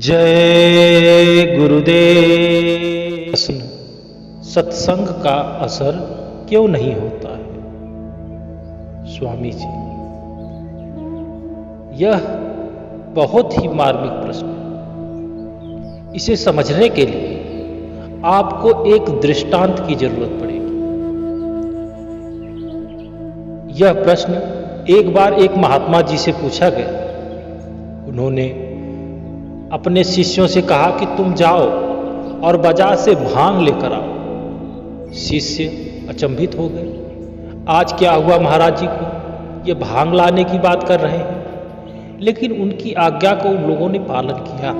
जय गुरुदेव। प्रश्न, सत्संग का असर क्यों नहीं होता है? स्वामी जी, यह बहुत ही मार्मिक प्रश्न है। इसे समझने के लिए आपको एक दृष्टांत की जरूरत पड़ेगी। यह प्रश्न एक बार एक महात्मा जी से पूछा गया। उन्होंने अपने शिष्यों से कहा कि तुम जाओ और बाजार से भांग लेकर आओ। शिष्य अचंभित हो गए। आज क्या हुआ महाराज जी को? ये भांग लाने की बात कर रहे हैं। लेकिन उनकी आज्ञा को उन लोगों ने पालन किया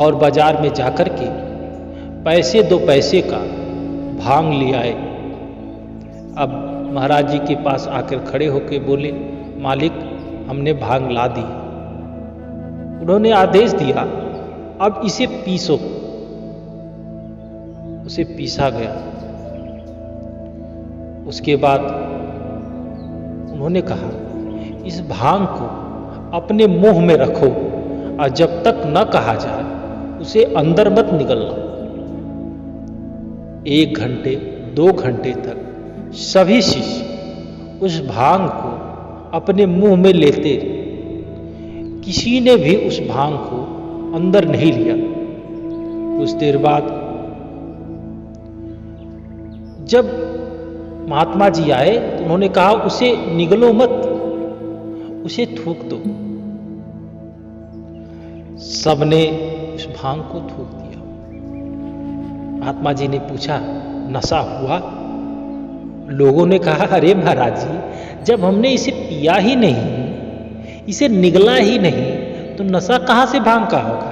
और बाजार में जाकर के पैसे 2 पैसे का भांग ले आए। अब महाराज जी के पास आकर खड़े होकर बोले, मालिक, हमने भांग ला दी। उन्होंने आदेश दिया, अब इसे पीसो। उसे पीसा गया। उसके बाद उन्होंने कहा, इस भांग को अपने मुंह में रखो और जब तक न कहा जाए उसे अंदर मत निगलना। 1 घंटे 2 घंटे तक सभी शिष्य उस भांग को अपने मुंह में लेते रहे। किसी ने भी उस भांग को अंदर नहीं लिया। कुछ देर बाद जब महात्मा जी आए तो उन्होंने कहा, उसे निगलो मत, उसे थूक दो। सबने उस भांग को थूक दिया। महात्मा जी ने पूछा, नशा हुआ? लोगों ने कहा, अरे महाराज जी, जब हमने इसे पिया ही नहीं, इसे निगला ही नहीं, तो नशा कहां से भांग का होगा?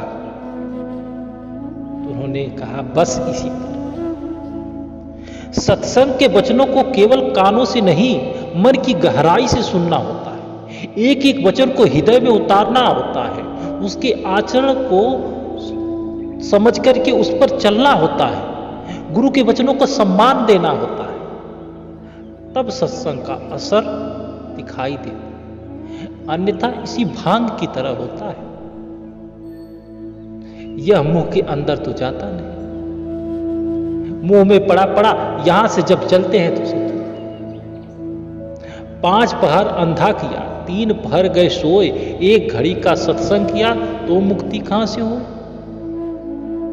तो उन्होंने कहा, बस इसी तरह सत्संग के वचनों को केवल कानों से नहीं, मन की गहराई से सुनना होता है। एक एक वचन को हृदय में उतारना होता है। उसके आचरण को समझ करके उस पर चलना होता है। गुरु के वचनों को सम्मान देना होता है। तब सत्संग का असर दिखाई देता है। अन्यथा इसी भांग की तरह होता है। यह मुंह के अंदर तो जाता नहीं। मुंह में पड़ा पड़ा, यहां से जब चलते हैं तो उसे 5 पहर अंधा किया, 3 पहर गए सोए, 1 घड़ी का सत्संग किया तो मुक्ति कहां से हो?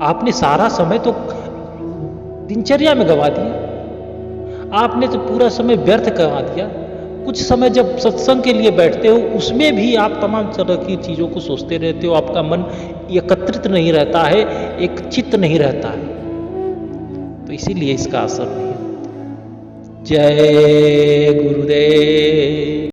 आपने सारा समय तो दिनचर्या में गवा दिया। आपने तो पूरा समय व्यर्थ गवा दिया। कुछ समय जब सत्संग के लिए बैठते हो, उसमें भी आप तमाम तरह की चीजों को सोचते रहते हो। आपका मन एकत्रित नहीं रहता है, एक चित्त नहीं रहता है, तो इसीलिए इसका असर नहीं होता। जय गुरुदेव।